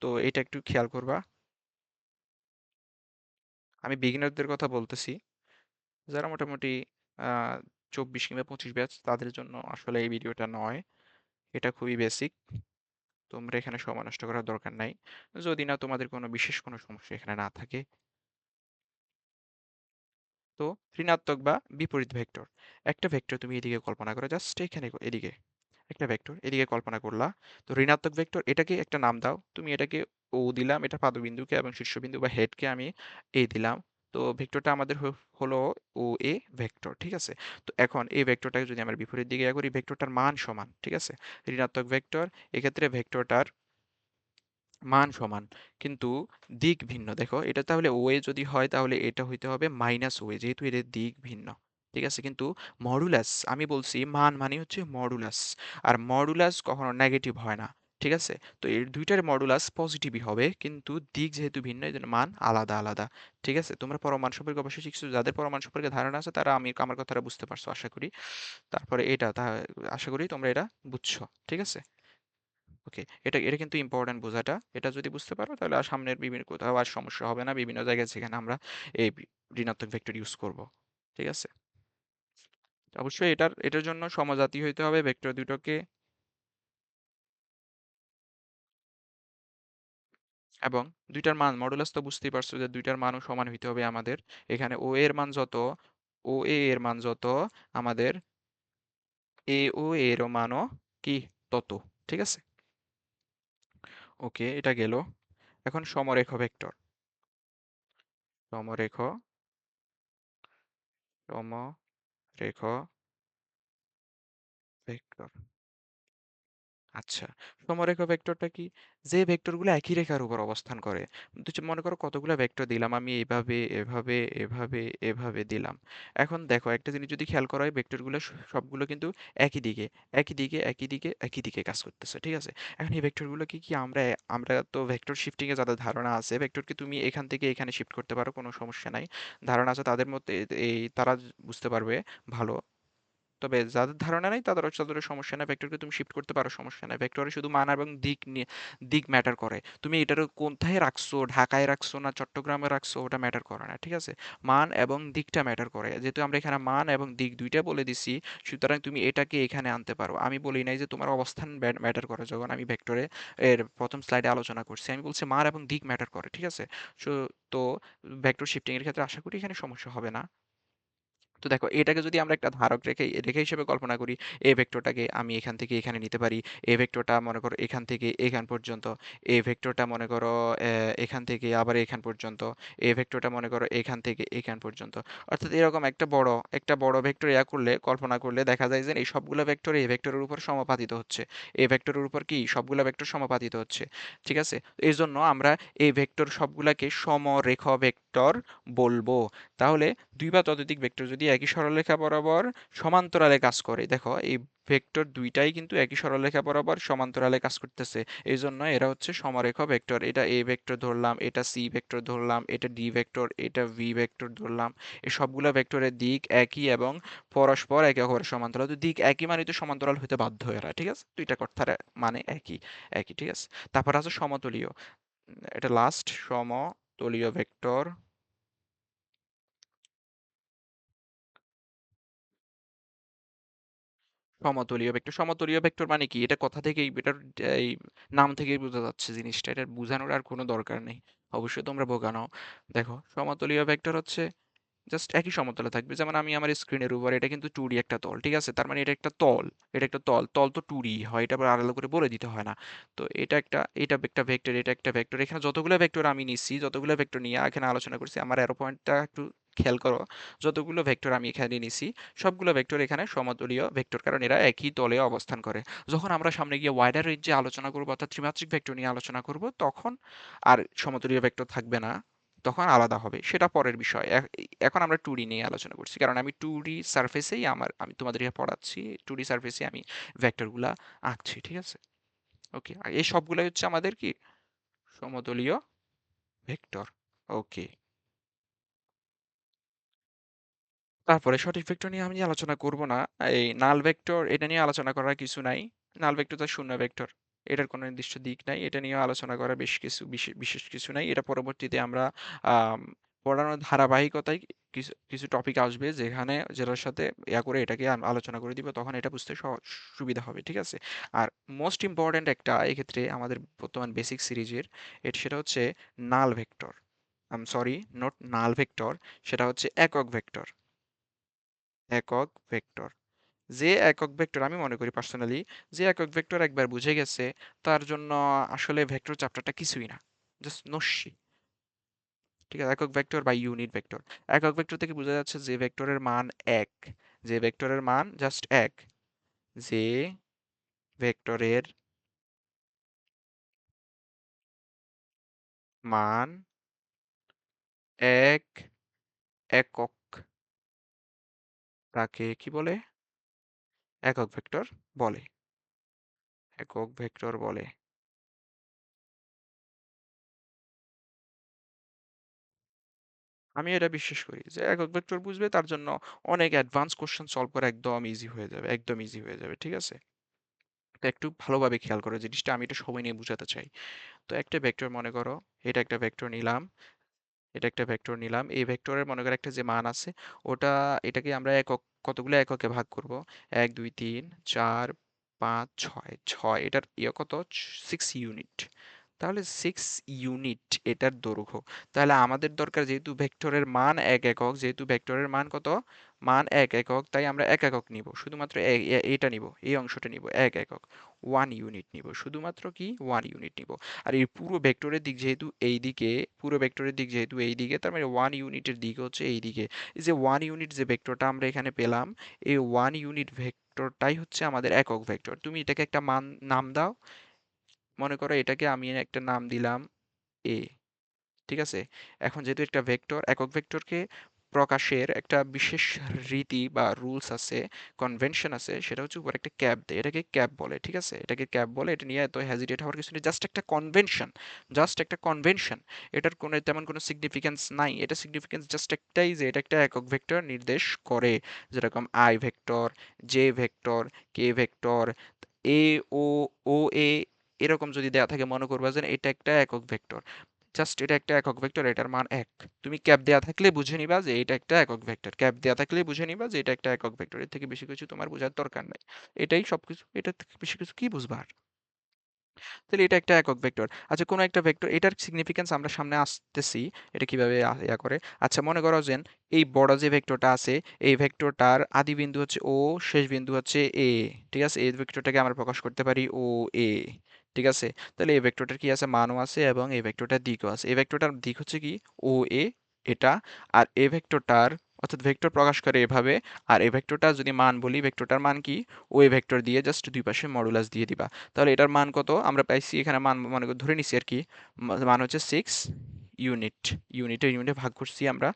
তো এটা একটু খেয়াল করবা। আমি বিগিনারদের কথা বলতেছি, যারা মোটামুটি ২৪ কিংবা ২৫ ব্যাচ, তাদের জন্য আসলে এই ভিডিওটা নয়। এটা খুবই বেসিক। তোমরা এখানে সময় নষ্ট করার দরকার নাই, যদি না তোমাদের কোনো বিশেষ কোনো সমস্যা এখানে না থাকে। তো ঋণাত্মক বা বিপরীত ভেক্টর, একটা ভেক্টর তুমি এদিকে কল্পনা করো, জাস্ট এখানে এদিকে একটা ভেক্টর এদিকে কল্পনা করলা। তো ঋণাত্মক ভেক্টর, এটাকে একটা নাম দাও। তুমি এটাকে ও দিলাম, এটা পাদবিন্দুকে এবং শীর্ষবিন্দু বা হেডকে আমি এ দিলাম। তো ভেক্টরটা আমাদের হলো ও এ ভেক্টর। ঠিক আছে? তো এখন এই ভেক্টরটাকে যদি আমরা বিপরীত দিকে করি, ভেক্টরটার মান সমান। ঠিক আছে? ঋণাত্মক ভেক্টর, এক্ষেত্রে ভেক্টরটার মান সমান, কিন্তু দিক ভিন্ন। দেখো এটা তাহলে ওয়ে যদি হয়, তাহলে এটা হইতে হবে মাইনাস ওয়ে, যেহেতু এদের দিক ভিন্ন। ঠিক আছে? কিন্তু মডুলাস, আমি বলছি মান মানে হচ্ছে মডুলাস, আর মডুলাস কখনো নেগেটিভ হয় না। ঠিক আছে? তো এর দুইটার মডুলাস পজিটিভই হবে, কিন্তু দিক যেহেতু ভিন্ন, এই জন্য মান আলাদা আলাদা। ঠিক আছে? তোমরা পরমাণু সম্পর্কে অবশ্যই শিখছো, যাদের পরমাণু সম্পর্কে ধারণা আছে তারা আমার কথাটা বুঝতে পারছো আশা করি। তারপরে এটা আশা করি তোমরা এটা বুঝছো। ঠিক আছে? ওকে, এটা এটা কিন্তু ইম্পর্টেন্ট বোঝাটা। এটা যদি বুঝতে পারো, তাহলে আর সামনের বিভিন্ন কোথাও আর সমস্যা হবে না, বিভিন্ন জায়গায় যেখানে আমরা এই ঋণাত্মক ভেক্টর ইউজ করব। ঠিক আছে? অবশ্যই এটার জন্য সমজাতীয় হইতে হবে ভেক্টর দুটোকে, এবং দুইটার মান মডুলাস তো বুঝতেই পারছো যে দুইটার মানও সমান হইতে হবে আমাদের। এখানে ও এর মান যত, ও এ এর মান যত, আমাদের এ ও এর মানও কি তত। ঠিক আছে? ওকে, এটা গেল। এখন সমরেখ ভেক্টর। সমরেখ সমরেখ ভেক্টর। আচ্ছা, সমরেখা ভেক্টরটা কি? যে ভেক্টরগুলো একই রেখার উপর অবস্থান করে। মনে করো কতগুলো ভেক্টর দিলাম আমি, এভাবে এভাবে এভাবে এভাবে দিলাম। এখন দেখো একটা জিনিস যদি খেয়াল করা হয়, ভেক্টরগুলো সবগুলো কিন্তু একই দিকে একই দিকে একই দিকে একই দিকে কাজ করতেছে। ঠিক আছে? এখন এই ভেক্টরগুলো কি কি আমরা আমরা তো ভেক্টর শিফটিং এ যাদের ধারণা আছে, ভেক্টরকে তুমি এখান থেকে এখানে শিফট করতে পারো, কোনো সমস্যা নাই। ধারণা আছে তাদের মধ্যে, এই তারা বুঝতে পারবে ভালো। তবে যাদের ধারণা নেই তাদের সমস্যা নাই, ভেক্টরকে তুমি শিফট করতে পারো, সমস্যা নাই। ভেক্টরে শুধু মান এবং দিক নিয়ে, দিক ম্যাটার করে। তুমি এটার কোথায় রাখছো, ঢাকায় রাখছো না চট্টগ্রামে রাখছো, ওটা ম্যাটার করে না। ঠিক আছে? মান এবং দিকটা ম্যাটার করে। যেহেতু আমরা এখানে মান এবং দিক দুইটা বলে দিছি, সুতরাং তুমি এটাকে এখানে আনতে পারো। আমি বলি নাই যে তোমার অবস্থান ম্যাটার করে। যখন আমি ভেক্টরে এর প্রথম স্লাইডে আলোচনা করছি, আমি বলছি মান এবং দিক ম্যাটার করে। ঠিক আছে? তো ভেক্টর শিফটিং এর ক্ষেত্রে আশা করি এখানে সমস্যা হবে না। তো দেখো এটাকে যদি আমরা একটা ধারক রেখে রেখে হিসেবে কল্পনা করি, এই ভেক্টরটাকে আমি এখান থেকে এখানে নিতে পারি। এই ভেক্টরটা মনে করো এখান থেকে এখান পর্যন্ত। এই ভেক্টরটা মনে করো এখান থেকে আবার এখান পর্যন্ত। এই ভেক্টরটা মনে করো এখান থেকে এখান পর্যন্ত। অর্থাৎ এরকম একটা বড় ভেক্টর করলে, কল্পনা করলে দেখা যায় যে এই সবগুলো ভেক্টর এই ভেক্টরের উপর সমাপাতিত হচ্ছে। এই ভেক্টরের উপর কি সবগুলো ভেক্টর সমাপাতিত হচ্ছে। ঠিক আছে? এর জন্য আমরা এই ভেক্টর সবগুলাকে সমরেখ ভেক্টর বলবো। তাহলে ২ বা ততোধিক ভেক্টর যদি একই সরলরেখা বরাবর সমান্তরালে কাজ করে, দেখো এই ভেক্টর দুইটাই কিন্তু একই সরলরেখা বরাবর সমান্তরালে কাজ করতেছে। এই জন্য এরা হচ্ছে সমরেখ ভেক্টর। এটা এ ভেক্টর ধরলাম, এটা সি ভেক্টর ধরলাম, এটা ডি ভেক্টর, এটা ভি ভেক্টর ধরলাম। এই সবগুলা ভেক্টরের দিক একই এবং পরস্পর একে অপরের সমান্তরাল। তো দিক একই মানে তো সমান্তরাল হতে বাধ্য এরা। ঠিক আছে? দুইটা কথার মানে একই একই। ঠিক আছে? তারপর আছে সমতলীয়। এটা লাস্ট, সমতলীয় ভেক্টর। সমতলীয় ভেক্টর। সমতলীয় ভেক্টর মানে কি? এটা কথা থেকেই, এটার এই নাম থেকেই বোঝা যাচ্ছে জিনিসটা। এটা বুঝানোর আর কোনো দরকার নেই। অবশ্যই তোমরা বোকা নও। দেখো, সমতলীয় ভেক্টর হচ্ছে জাস্ট একই সমতলে থাকবে। যেমন আমি আমার স্ক্রিনের উপর, এটা কিন্তু 2D একটা তল, ঠিক আছে? তার মানে এটা একটা তল, এটা একটা তল, তল তো 2D হয়, এটা আবার আলাদা করে বলে দিতে হয় না। তো এটা একটা ভেক্টর, এটা একটা ভেক্টর। এখানে যতগুলো ভেক্টর আমি নিচ্ছি, যতগুলো ভেক্টর নিয়ে এখানে আলোচনা করছি, আমার অ্যারো পয়েন্টটা একটু খেয়াল করো। যতগুলো ভেক্টর আমি এখানে নিছি, সবগুলো ভেক্টর এখানে সমতলীয় ভেক্টর, কারণ এরা একই তলে অবস্থান করে। যখন আমরা সামনে গিয়ে ওয়াইডার রেঞ্জে আলোচনা করবো, অর্থাৎ ত্রিমাত্রিক ভেক্টর নিয়ে আলোচনা করব, তখন আর সমতলীয় ভেক্টর থাকবে না, তখন আলাদা হবে, সেটা পরের বিষয়। এখন আমরা 2D নিয়ে আলোচনা করছি, কারণ আমি 2D সারফেসেই আমি তোমাদেরকে পড়াচ্ছি, 2D সারফেসে আমি ভেক্টরগুলা আঁকছি, ঠিক আছে? ওকে, আর এই সবগুলাই হচ্ছে আমাদের কি সমতলীয় ভেক্টর। ওকে, তারপরে সঠিক ভেক্টর নিয়ে আমি আলোচনা করব না। এই নাল ভেক্টর, এটা নিয়ে আলোচনা করার কিছু নাই। নাল ভেক্টর তো শূন্য ভেক্টর, এটার কোনো নির্দিষ্ট দিক নাই, এটা নিয়ে আলোচনা করার বেশ কিছু বিশেষ বিশেষ কিছু নাই। এটা পরবর্তীতে আমরা আম, পড়ানোর ধারাবাহিকতায় কিছু কিছু টপিক আসবে, যেটার সাথে করে এটাকে আলোচনা করে দিব, তখন এটা বুঝতে সুবিধা হবে, ঠিক আছে? আর মোস্ট ইম্পর্ট্যান্ট একটা এক্ষেত্রে আমাদের বর্তমান বেসিক সিরিজের, সেটা হচ্ছে null vector. Sorry, not null vector, সেটা হচ্ছে একক ভেক্টর। একক ভেক্টর, যে একক ভেক্টর, আমি মনে করি পার্সোনালি, যে একক ভেক্টর একবার বুঝে গেছে, তার জন্য আসলে ভেক্টর চ্যাপ্টারটা কিছুই না, জাস্ট নস্যি। ঠিক আছে, একক ভেক্টর বা ইউনিট ভেক্টর। একক ভেক্টর থেকে বোঝা যাচ্ছে যে ভেক্টরের মান এক, যে ভেক্টরের মান জাস্ট এক, যে ভেক্টরের মান এক একক, তাকে কি বলে? একক ভেক্টর বলে। একক ভেক্টর বলে। আমি এটা বিশ্বাস করি যে একক ভেক্টর বুঝবে, তার জন্য অনেক অ্যাডভান্স কোশ্চেন সলভ করা একদম ইজি হয়ে যাবে, একদম ইজি হয়ে যাবে, ঠিক আছে? তো একটু ভালোভাবে খেয়াল করো জিনিসটা, আমি এটা সময় নিয়ে বুঝাতে চাই। তো একটা ভেক্টর মনে করো, এটা একটা ভেক্টর নিলাম, এটা একটা ভেক্টর নিলাম, এই ভেক্টরের মনে করো একটা যে মান আছে, ওটা, এটাকে আমরা একক, কতগুলো এককে ভাগ করব? 1 2 3 4 5 6, এটার কত? 6 ইউনিট। তাহলে 6 ইউনিট এটার দৈর্ঘ্য। তাহলে আমাদের দরকার, যেহেতু ভেক্টরের মান এক একক, যেহেতু ভেক্টরের মান কত, মান এক একক, তাই আমরা এক একক নিব, শুধুমাত্র এটা নিব, এই অংশটা নিব এক একক, 1 ইউনিট নিব, শুধুমাত্র কি 1 ইউনিট নিব। আর এই পুরো ভেক্টরের দিক যেহেতু এই দিকে, পুরো ভেক্টরের দিক যেহেতু এই দিকে, তার মানে 1 ইউনিটের দিক হচ্ছে এই দিকে। এই যে 1 ইউনিট যে ভেক্টরটা আমরা এখানে পেলাম, এই 1 ইউনিট ভেক্টরটাই হচ্ছে আমাদের একক ভেক্টর। তুমি এটাকে একটা নাম দাও। মনে করো এটাকে আমি একটা নাম দিলাম এ, ঠিক আছে? এখন যেহেতু একটা ভেক্টর, একক ভেক্টরকে প্রকাশের একটা বিশেষ রীতি বা রুলস আছে, কনভেনশন আছে, সেটা হচ্ছে উপর একটা ক্যাপ দেয়, এটাকে ক্যাপ বলে, ঠিক আছে? এটাকে ক্যাপ বলে, এটা নিয়ে এত হেজিটেট হওয়ার কিছু নেই, জাস্ট একটা কনভেনশন, জাস্ট একটা কনভেনশন। এটার কোনো তেমন কোনো সিগনিফিকেন্স নাই, এটা সিগনিফিকেন্স জাস্ট একটাই, যে এটা একটা একক ভেক্টর নির্দেশ করে। যেরকম I vector, J vector, K vector, A, O, O A, এরকম যদি দেয়া থাকে, মনে করবা যে এটা একটা একক ভেক্টর, জাস্ট এটা একটা একক ভেক্টর, এটার মান এক। তুমি ক্যাপ দেয়া থাকলে বুঝে নিবা যে এটা একটা একক ভেক্টর, ক্যাপ দেয়া থাকলে বুঝে নিবা যে এটা একটা একক ভেক্টর, এর থেকে বেশি কিছু তোমার বোঝার দরকার নাই। এটাই সবকিছু, এটা থেকে বেশি কিছু কি বুঝবা আর? তাহলে এটা একটা একক ভেক্টর। আচ্ছা, কোনো একটা ভেক্টর, এটার সিগনিফিকেন্স আমরা সামনে আসতেছি, এটা কিভাবে ইয়া করে। আচ্ছা, মনে করো যে এই বড় যে ভেক্টরটা আছে, এই ভেক্টরটার আদি বিন্দু হচ্ছে ও, শেষ বিন্দু হচ্ছে এ, ঠিক আছে? এই ভেক্টরটাকে আমরা প্রকাশ করতে পারি ও এ, ঠিক আছে? তাহলে এই ভেক্টরটার কি আছে, মানও আছে, এবং এই ভেক্টরটার দিকও আছে। এই ভেক্টরটার দিক হচ্ছে কি ও এ, এটা। আর এই ভেক্টরটার, অর্থাৎ ভেক্টর প্রকাশ করে এভাবে। আর এই ভেক্টরটা যদি মান বলি, ভেক্টরটার মান কি, ওই ভেক্টর দিয়ে জাস্ট দুই পাশে মডুলাস দিয়ে দিবা। তাহলে এটার মান কত আমরা পাইছি এখানে, মান মনে করে ধরে নিছি আর কি, মান হচ্ছে 6 ইউনিট। ইউনিটে ভাগ করছি আমরা,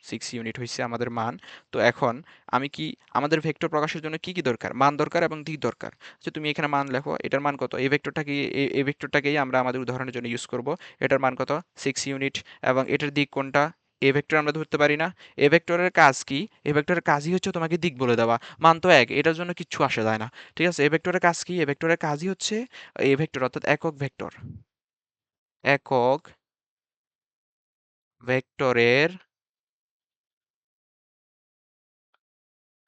6 ইউনিট হয়েছে আমাদের মান। তো এখন আমি কি, আমাদের ভেক্টর প্রকাশের জন্য কি কি দরকার? মান দরকার এবং দিক দরকার। যে তুমি এখানে মান লেখো, এটার মান কত, এই ভেক্টরটাকে, এই ভেক্টরটাকেই আমরা আমাদের উদাহরণের জন্য ইউজ করব। এটার মান কত, 6 ইউনিট। এবং এটার দিক কোনটা, এ ভেক্টর আমরা ধরতে পারি না। এ ভেক্টরের কাজ কি? এ ভেক্টরের কাজই হচ্ছে তোমাকে দিক বলে দেওয়া, মান তো এক, এটার জন্য কিচ্ছু আসে যায় না, ঠিক আছে? এ ভেক্টরের কাজ কি? এ ভেক্টরের কাজই হচ্ছে, এ ভেক্টর অর্থাৎ একক ভেক্টর, একক ভেক্টরের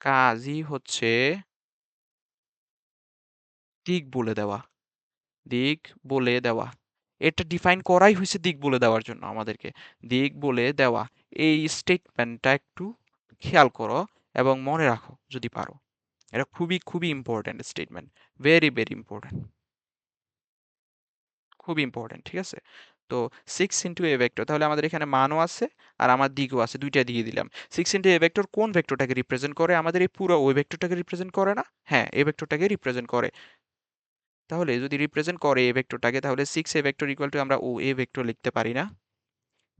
কাজই হচ্ছে দিক বলে দেওয়া, দিক বলে দেওয়া। এটা ডিফাইন করাই হয়েছে দিক বলে দেওয়ার জন্য আমাদেরকে। দিক বলে দেওয়া। এই স্টেটমেন্টটা একটু খেয়াল করো এবং মনে রাখো যদি পারো। এটা খুবই, খুবই important statement. Very, very important. খুবই ইম্পোর্টেন্ট, ঠিক আছে? তো 6 ইনটু a ভেক্টর, তাহলে আমাদের এখানে মানও আছে আর আমার দিকও আছে, ২ টা দিয়ে দিলাম। 6 ইনটু a ভেক্টর কোন ভেক্টরটাকে রিপ্রেজেন্ট করে? আমাদের এই পুরো ওই ভেক্টরটাকে রিপ্রেজেন্ট করে না? হ্যাঁ, a ভেক্টরটাকে রিপ্রেজেন্ট করে। তাহলে যদি রিপ্রেজেন্ট করে a ভেক্টরটাকে, তাহলে 6a ভেক্টর ইকুয়াল টু আমরা a ভেক্টর লিখতে পারি না?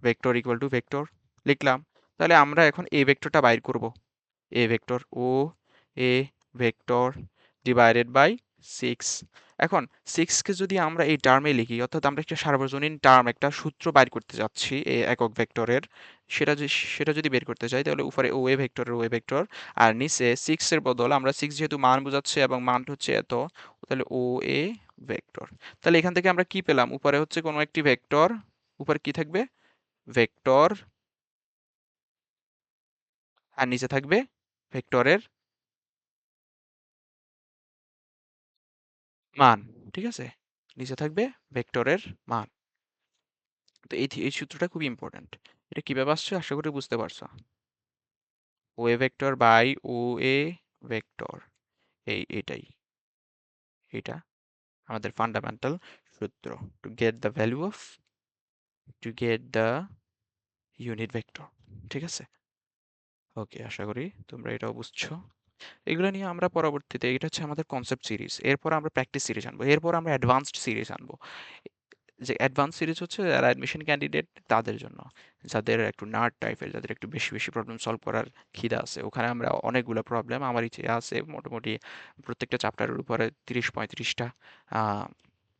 ভেক্টর ইকুয়াল টু ভেক্টর লিখলাম। তাহলে আমরা এখন a ভেক্টরটা বাইর করব। a ভেক্টর ও a ভেক্টর ডিভাইডেড বাই 6। এখন 6 কে যদি আমরা এই টার্মে লিখি, অর্থাৎ আমরা একটা সার্বজনীন টার্ম, একটা সূত্র বাইর করতে যাচ্ছি এই একক ভেক্টরের, সেটা যদি বের করতে চাই, তাহলে উপরে ও এ ভেক্টরের ও এ ভেক্টর, আর নিচে 6 এর বদল আমরা 6 যেহেতু মান বোঝাচ্ছে এবং মান হচ্ছে এত, তাহলে ও এ ভেক্টর। তাহলে এখান থেকে আমরা কি পেলাম? উপরে হচ্ছে কোনো একটি ভেক্টর, উপরে কি থাকবে? ভেক্টর, আর নিচে থাকবে ভেক্টরের মান, ঠিক আছে? নিচে থাকবে ভেক্টরের মান। তো এই সূত্রটা খুবই ইম্পর্ট্যান্ট। এটা কিভাবে আসছে আশা করি বুঝতে পারছো। O A vector by O A vector, এটাই, এটা আমাদের ফান্ডামেন্টাল সূত্র, to get the value of, to get the unit vector, ঠিক আছে? ওকে, আশা করি তোমরা এটাও বুঝছো। এগুলো নিয়ে আমরা পরবর্তীতে, এটা হচ্ছে আমাদের কনসেপ্ট সিরিজ, এরপর আমরা প্র্যাকটিস সিরিজ আনবো, এরপর আমরা অ্যাডভান্সড সিরিজ আনবো। যে অ্যাডভান্স সিরিজ হচ্ছে যারা অ্যাডমিশন ক্যান্ডিডেট তাদের জন্য, যাদের একটু নার্ড টাইপের, যাদের একটু বেশি বেশি প্রবলেম সলভ করার খিদা আছে, ওখানে আমরা অনেকগুলো প্রবলেম, আমার ইচ্ছে আছে মোটামুটি প্রত্যেকটা চ্যাপ্টারের উপরে ৩০-৩৫টা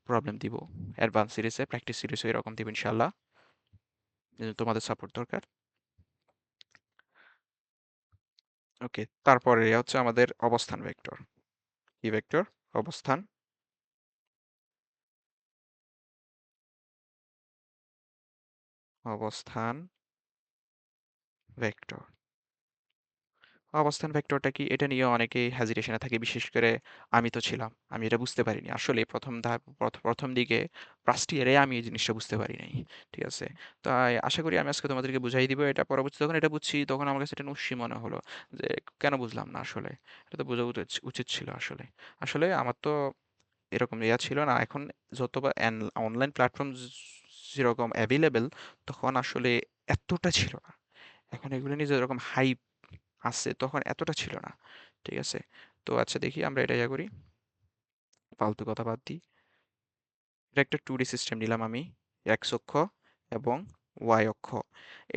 প্রবলেম দিব অ্যাডভান্স সিরিজে। প্র্যাকটিস সিরিজও এরকম দিব ইনশাল্লাহ, তোমাদের সাপোর্ট দরকার। ওকে, তারপরে হচ্ছে আমাদের অবস্থান ভেক্টর। কি ভেক্টর? অবস্থান, অবস্থান ভেক্টর। অবস্থান ভেক্টরটা কি, এটা নিয়ে অনেকেই হেজিটেশনে থাকে, বিশেষ করে আমি তো ছিলাম। আমি এটা বুঝতে পারিনি আসলে প্রথম ধাপ, প্রথম দিকে ফার্স্ট ইয়ারে আমি এই জিনিসটা বুঝতে পারি নাই, ঠিক আছে? তাই আশা করি আমি আজকে তোমাদেরকে বুঝাই দিব এটা। পরবর্তী যখন এটা বুঝছি, তখন আমার কাছে এটা নস্যি মনে হলো যে কেন বুঝলাম না আসলে, এটা তো বোঝা উচিত উচিত ছিল আসলে। আসলে আমার তো এরকম ইয়া ছিল না। এখন যত বা অনলাইন প্ল্যাটফর্ম যেরকম অ্যাভেলেবেল, তখন আসলে এতটা ছিল না। এখন এগুলো নিয়ে যেরকম হাইপ আছে, তখন এতটা ছিল না, ঠিক আছে? তো আচ্ছা, দেখি আমরা এটা ইয়া করি, ফালতু কথা বাদ দিই। এটা একটা 2D সিস্টেম নিলাম আমি, এক্স অক্ষ এবং ওয়াই অক্ষ।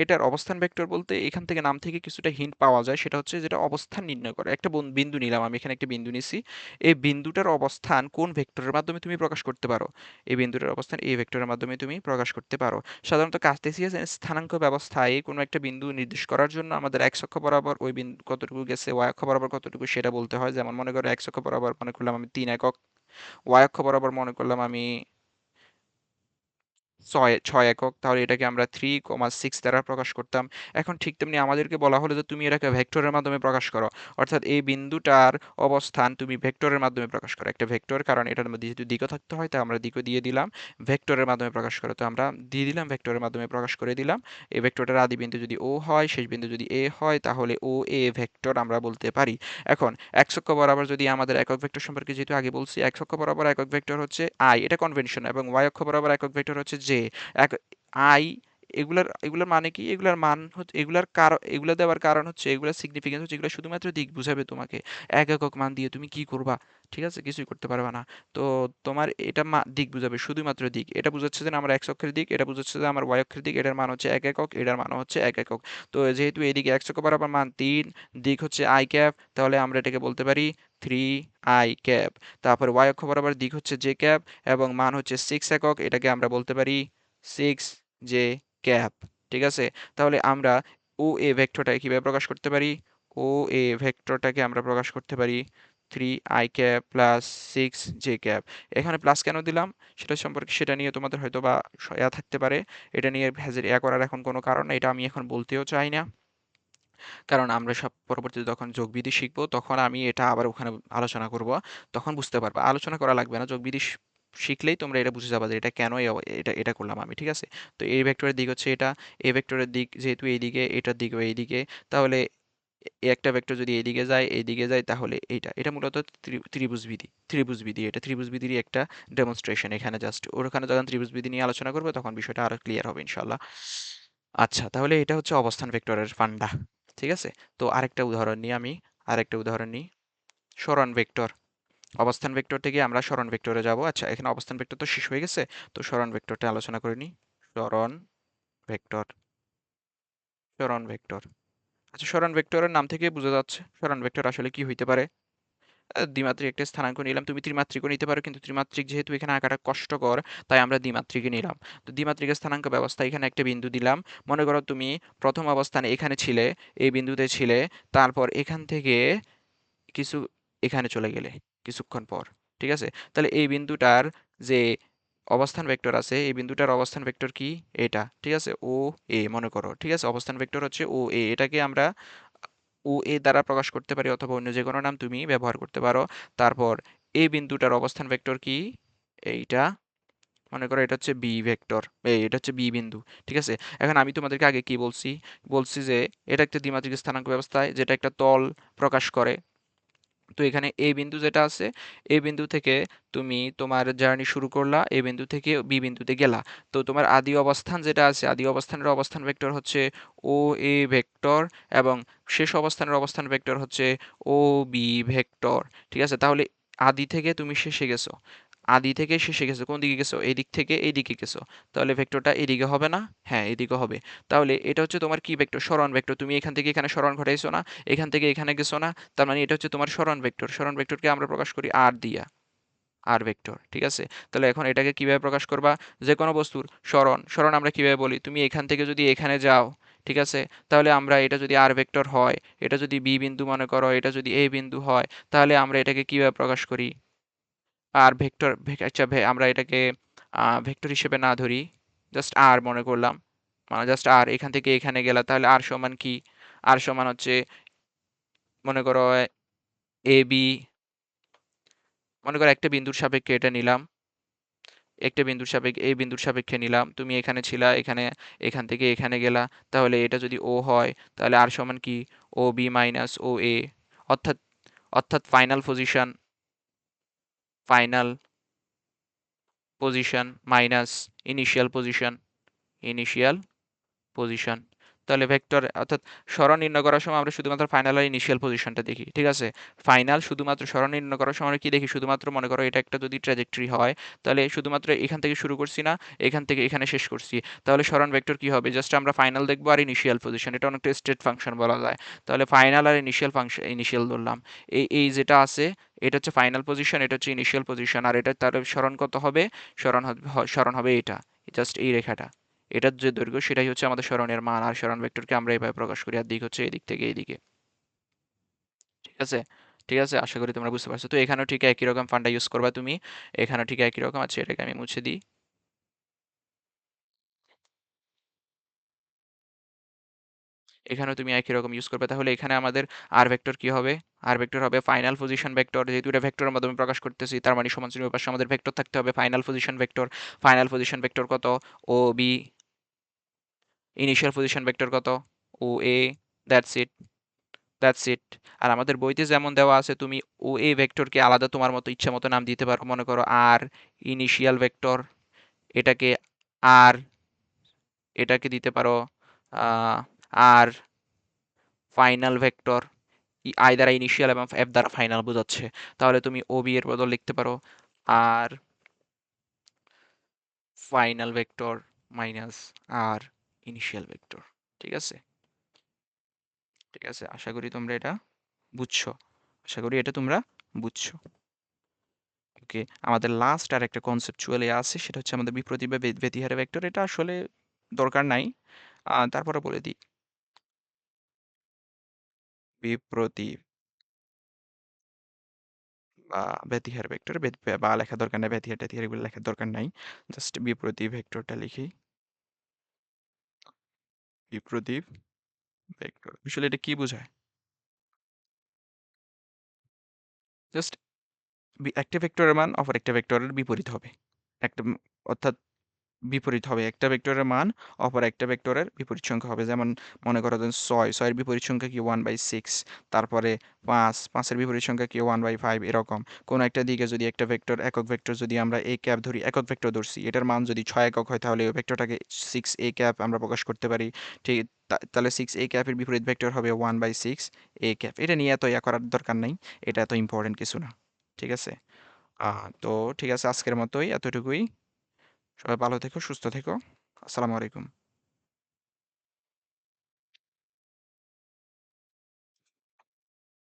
এটার অবস্থান ভেক্টর বলতে এখান থেকে নাম থেকে কিছুটা হিন্ট পাওয়া যায়, সেটা হচ্ছে যেটা অবস্থান নির্ণয় করে। একটা বিন্দু নিলাম আমি, এখানে একটা বিন্দু নিছি। এই বিন্দুটার অবস্থান কোন ভেক্টরের মাধ্যমে তুমি প্রকাশ করতে পারো? এই বিন্দুটার অবস্থান এই ভেক্টরের মাধ্যমে তুমি প্রকাশ করতে পারো। সাধারণত কার্টেসিয়াস স্থানাঙ্ক ব্যবস্থায় কোনো একটা বিন্দু নির্দেশ করার জন্য আমাদের এক্স অক্ষ বরাবর ওই বিন্দু কতটুকু গেছে, ওয়াই অক্ষ বরাবর কতটুকু সেটা বলতে হয়। যেমন মনে করো এক্স অক্ষ বরাবর মনে করলাম আমি 3 একক, ওয়াই অক্ষ বরাবর মনে করলাম আমি 6 একক, তাহলে এটাকে আমরা 3,6 দ্বারা প্রকাশ করতাম। এখন ঠিক তেমনি আমাদেরকে বলা হলো যে তুমি এটাকে ভেক্টরের মাধ্যমে প্রকাশ করো, অর্থাৎ এই বিন্দুটার অবস্থান তুমি ভেক্টরের মাধ্যমে প্রকাশ করো। একটা ভেক্টর, কারণ এটার মধ্যে যেহেতু দিকও থাকতে হয়, তাই আমরা দিকও দিয়ে দিলাম। ভেক্টরের মাধ্যমে প্রকাশ করো, তো আমরা দিয়ে দিলাম ভেক্টরের মাধ্যমে প্রকাশ করে দিলাম। এই ভেক্টরটার আদি বিন্দু যদি ও হয়, শেষ বিন্দু যদি এ হয়, তাহলে ও এ ভেক্টর আমরা বলতে পারি। এখন এক্স অক্ষ বরাবর যদি আমাদের একক ভেক্টর সম্পর্কে যেহেতু আগে বলছি, এক্স অক্ষ বরাবর একক ভেক্টর হচ্ছে আই, এটা কনভেনশন, এবং ওয়াই অক্ষ বরাবর একক ভেক্টর হচ্ছে জে। এক আই, এগুলার মানে কি, এগুলার মান হচ্ছে, এগুলার কারণ, এগুলা দেওয়ার কারণ হচ্ছে, এগুলার সিগনিফিকেন্স হচ্ছে, এগুলো শুধুমাত্র দিক বুঝাবে তোমাকে। এক একক মান দিয়ে তুমি কি করবা? ঠিক আছে, কিছুই করতে পারবে না। তো তোমার এটা দিক বুঝাবে, শুধুমাত্র দিক। এটা বুঝাচ্ছে যে আমার এক্স অক্ষের দিক, এটা বুঝাচ্ছে যে আমার ওয়াই অক্ষের দিক, এটার মান হচ্ছে 1 একক, এটার মান হচ্ছে 1 একক। তো যেহেতু এদিকে এক্স অক্ষ বরাবর মান 3, দিক হচ্ছে আই ক্যাপ, তাহলে আমরা এটাকে বলতে পারি 3 আই ক্যাপ। তারপর ওয়াই অক্ষ বরাবর দিক হচ্ছে জে ক্যাপ এবং মান হচ্ছে 6 একক, এটাকে আমরা বলতে পারি 6 জে ক্যাপ, ঠিক আছে? তাহলে আমরা ও এ ভেক্টরটাকে কিভাবে প্রকাশ করতে পারি? ও এ ভেক্টরটাকে আমরা প্রকাশ করতে পারি 3 i cap plus 6 J cap. এখানে প্লাস কেন দিলাম সেটা সম্পর্কে, সেটা নিয়ে তোমাদের হয়তো বা ইয়া থাকতে পারে। এটা নিয়ে ইয়া করার এখন কোনো কারণ নেই, এটা আমি এখন বলতেও চাই না। কারণ আমরা সব পরবর্তীতে যখন যোগবিধি শিখবো তখন আমি এটা আবার ওখানে আলোচনা করব। তখন বুঝতে পারবা। আলোচনা করা লাগবে না। যোগবিধি শিখলেই তোমরা এটা বুঝে যাবা যে এটা কেন এটা করলাম আমি। ঠিক আছে? তো এই ভেক্টরের দিক হচ্ছে এটা, এই ভেক্টরের দিক যেহেতু এইদিকে, এটার দিকও এইদিকে, তাহলে একটা ভেক্টর যদি এইদিকে যায় তাহলে এইটা। এটা মূলত ত্রিভুজবিধি। এটা ত্রিভুজবিধিরই একটা ডেমনস্ট্রেশন এখানে জাস্ট। ওখানে যখন ত্রিভুজবিধি নিয়ে আলোচনা করবে তখন বিষয়টা আরো ক্লিয়ার হবে ইনশাআল্লাহ। আচ্ছা, তাহলে এটা হচ্ছে অবস্থান ভেক্টরের ফান্ডা। ঠিক আছে? তো আরেকটা উদাহরণ নিই। সরণ ভেক্টর। অবস্থান ভেক্টর থেকে আমরা সরণ ভেক্টরে যাব। আচ্ছা, এখানে অবস্থান ভেক্টর তো শেষ হয়ে গেছে। তো সরণ ভেক্টরটা আলোচনা করে নিই। সরণ ভেক্টর, সরণ ভেক্টর। আচ্ছা, সরণ ভেক্টরের নাম থেকে বোঝা যাচ্ছে সরণ ভেক্টর আসলে কি হইতে পারে। দ্বিমাত্রিক একটা স্থানাঙ্ক নিলাম। তুমি ত্রিমাত্রিকও নিতে পারো, কিন্তু ত্রিমাত্রিক যেহেতু এখানে আঁকাটা কষ্টকর, তাই আমরা দ্বিমাত্রিকই নিলাম। তো দ্বিমাত্রিক স্থানাঙ্ক ব্যবস্থা, এখানে একটা বিন্দু দিলাম। মনে করো তুমি প্রথম অবস্থানে এখানে ছিলে, এই বিন্দুতে ছিলে, তারপর এখান থেকে কিছু এখানে চলে গেলে কিছুক্ষণ পর। ঠিক আছে? তাহলে এই বিন্দুটার যে অবস্থান ভেক্টর আছে, এই বিন্দুটার অবস্থান ভেক্টর কি? এটা। ঠিক আছে? ও এ মনে করো। ঠিক আছে? অবস্থান ভেক্টর হচ্ছে ও এ। এটাকে আমরা ও এ দ্বারা প্রকাশ করতে পারি, অথবা অন্য যে কোনো নাম তুমি ব্যবহার করতে পারো। তারপর এই বিন্দুটার অবস্থান ভেক্টর কি? এইটা। মনে করো এটা হচ্ছে বি ভেক্টর, এটা হচ্ছে বি বিন্দু। ঠিক আছে? এখন আমি তোমাদেরকে আগে কি বলছি? বলছি যে এটা একটা দ্বিমাত্রিক স্থানাঙ্ক ব্যবস্থায় যেটা একটা তল প্রকাশ করে। তো এখানে এ বিন্দু যেটা আছে, এ বিন্দু থেকে তুমি তোমার জার্নি শুরু করলা, এ বিন্দু থেকে বি বিন্দুতে গেলা। তো তোমার আদি অবস্থান যেটা আছে, আদি অবস্থানের অবস্থান ভেক্টর হচ্ছে ও এ ভেক্টর, এবং শেষ অবস্থানের অবস্থান ভেক্টর হচ্ছে ও বি ভেক্টর। ঠিক আছে? তাহলে আদি থেকে তুমি শেষে গেছো, আদি থেকে শেষে গেছো, কোন দিকে গেছো? এদিক থেকে এইদিকে গেছো। তাহলে ভেক্টরটা এদিকে হবে না? হ্যাঁ, এদিকে হবে। তাহলে এটা হচ্ছে তোমার কি ভেক্টর? সরণ ভেক্টর। তুমি এখান থেকে এখানে সরণ ঘটাইছো না, এখান থেকে এখানে গেছো না, তার মানে এটা হচ্ছে তোমার সরণ ভেক্টর। সরণ ভেক্টরকে আমরা প্রকাশ করি আর দিয়া, আর ভেক্টর। ঠিক আছে? তাহলে এখন এটাকে কিভাবে প্রকাশ করবা? যে কোনো বস্তুর সরণ আমরা কিভাবে বলি? তুমি এখান থেকে যদি এখানে যাও, ঠিক আছে, তাহলে আমরা এটা যদি আর ভেক্টর হয়, এটা যদি বি বিন্দু মনে করো, এটা যদি এ বিন্দু হয়, তাহলে আমরা এটাকে কিভাবে প্রকাশ করি? আর ভেক্টর, আচ্ছা আমরা এটাকে ভেক্টর হিসেবে না ধরি, জাস্ট আর মনে করলাম। মানে জাস্ট আর, এখান থেকে এখানে গেলা, তাহলে আর সমান কি? আর সমান হচ্ছে, মনে করো এ বি, মনে করো একটা বিন্দুর সাপেক্ষে এটা নিলাম, একটা বিন্দুর সাপেক্ষে এই বিন্দুর সাপেক্ষে নিলাম। তুমি এখানে ছিলা, এখানে, এখান থেকে এখানে গেলা, তাহলে এটা যদি ও হয়, তাহলে আর সমান কি? ও বি মাইনাস ও এ। অর্থাৎ অর্থাৎ final position minus initial position, initial position. তাহলে ভেক্টর অর্থাৎ সরণ নির্ণয় করার সময় আমরা শুধুমাত্র ফাইনাল আর ইনিশিয়াল পজিশনটা দেখি। ঠিক আছে? ফাইনাল শুধুমাত্র সরণ নির্ণয় করার সময় আমরা কি দেখি? শুধুমাত্র মনে করো এটা একটা যদি ট্র্যাজেক্টরি হয়, তাহলে শুধুমাত্র এখান থেকে শুরু করছি না, এখান থেকে এখানে শেষ করছি। তাহলে সরণ ভেক্টর কি হবে? জাস্ট আমরা ফাইনাল দেখবো আর ইনিশিয়াল পজিশন। এটা অনেকটা স্টেট ফাংশন বলা যায়। তাহলে ফাইনাল আর ইনিশিয়াল ফাংশন, ইনিশিয়াল ধরলাম। এই যেটা আছে, এটা হচ্ছে ফাইনাল পজিশন, এটা হচ্ছে ইনিশিয়াল পজিশন, আর এটা তার সরণ কত হবে? সরণ হবে এটা, জাস্ট এই রেখাটা। এটার যে দৈর্ঘ্য সেটাই হচ্ছে আমাদের সরণের মান, আর সরণ ভেক্টরকে আমরা এভাবে প্রকাশ করি, আর দিক হচ্ছে এদিক থেকে এইদিকে। ঠিক আছে? ঠিক আছে, আশা করি তোমরা বুঝতে পারছো। তো এখানেও ঠিক একই রকম ফান্ডা ইউজ করবা তুমি। এখানেও ঠিক একই রকম আছে, এটাকে আমি মুছে দিই। এখানেও তুমি একই রকম ইউজ করবে। তাহলে এখানে আমাদের আর ভেক্টর কি হবে? আর ভেক্টর হবে ফাইনাল পজিশন ভেক্টর। যেহেতু এটা ভেক্টরের মাধ্যমে প্রকাশ করতেছি, তার মানে সমান চিহ্নের পাশে আমাদের ভেক্টর থাকতে হবে final position vector. Final position vector কত? ও বি। ইনিশিয়াল পজিশন ভেক্টর কত? ও এ। That's it, that's it. আর আমাদের বইতে যেমন দেওয়া আছে, তুমি ও এ ভেক্টরকে আলাদা তোমার মতো ইচ্ছা মতো নাম দিতে পারো। মনে করো আর ইনিশিয়াল ভেক্টর, এটাকে আর, এটাকে দিতে পারো আর ফাইনাল ভেক্টর। আই দ্বারা ইনিশিয়াল এবং এফ দ্বারা ফাইনাল বোঝাচ্ছে। তাহলে তুমি ও বি এর বদল লিখতে পারো আর ফাইনাল ভেক্টর মাইনাস আর ইনিশিয়াল ভেক্টর। ঠিক আছে? ঠিক আছে, আশা করি তোমরা এটা বুঝছো। আশা করি এটা তোমরা বুঝছো। ওকে, আমাদের লাস্ট আর একটা কনসেপচুয়াল আছে, সেটা হচ্ছে আমাদের বিপ্রতীপ বা ব্যতিহারে ভেক্টর। এটা আসলে দরকার নাই, তারপরে বলে দিই। বিপ্রতীপ বা ব্যতিহার ভেক্টর, বা লেখা দরকার নাই, ব্যতিহার ট্যাতিহার এগুলো লেখার দরকার নাই। জাস্ট বিপ্রতীপ ভেক্টরটা লিখি। বিপ্রতীপ ভেক্টর। আসলে এটা কি বোঝায়? জাস্ট একটা ভেক্টরের মান অপর একটা ভেক্টরের বিপরীত হবে। একটা অর্থাৎ বিপরীত হবে। একটা ভেক্টরের মান অপর একটা ভেক্টরের বিপরীত সংখ্যা হবে। যেমন মনে করো যে ৬, ৬ এর বিপরীত সংখ্যা কি 1/6, তারপরে ৫, ৫ এর বিপরীত সংখ্যা কি 1/5, এরকম। কোনো একটা দিকে যদি একটা ভেক্টর, একক ভেক্টর যদি আমরা a ক্যাপ ধরি, একক ভেক্টর ধরছি, এটার মান যদি ৬ একক হয় তাহলে ওই ভেক্টরটাকে 6a ক্যাপ আমরা প্রকাশ করতে পারি। ঠিক, তাহলে 6a ক্যাপের বিপরীত ভেক্টর হবে 1/6a ক্যাপ। এটা নিয়ে এত ইয়া করার দরকার নাই। এটা এত ইম্পর্টেন্ট কিছু না। ঠিক আছে? তো ঠিক আছে, আজকের মতোই এতটুকুই। সবাই ভালো থেকো, সুস্থ থেকো। আসসালামু আলাইকুম।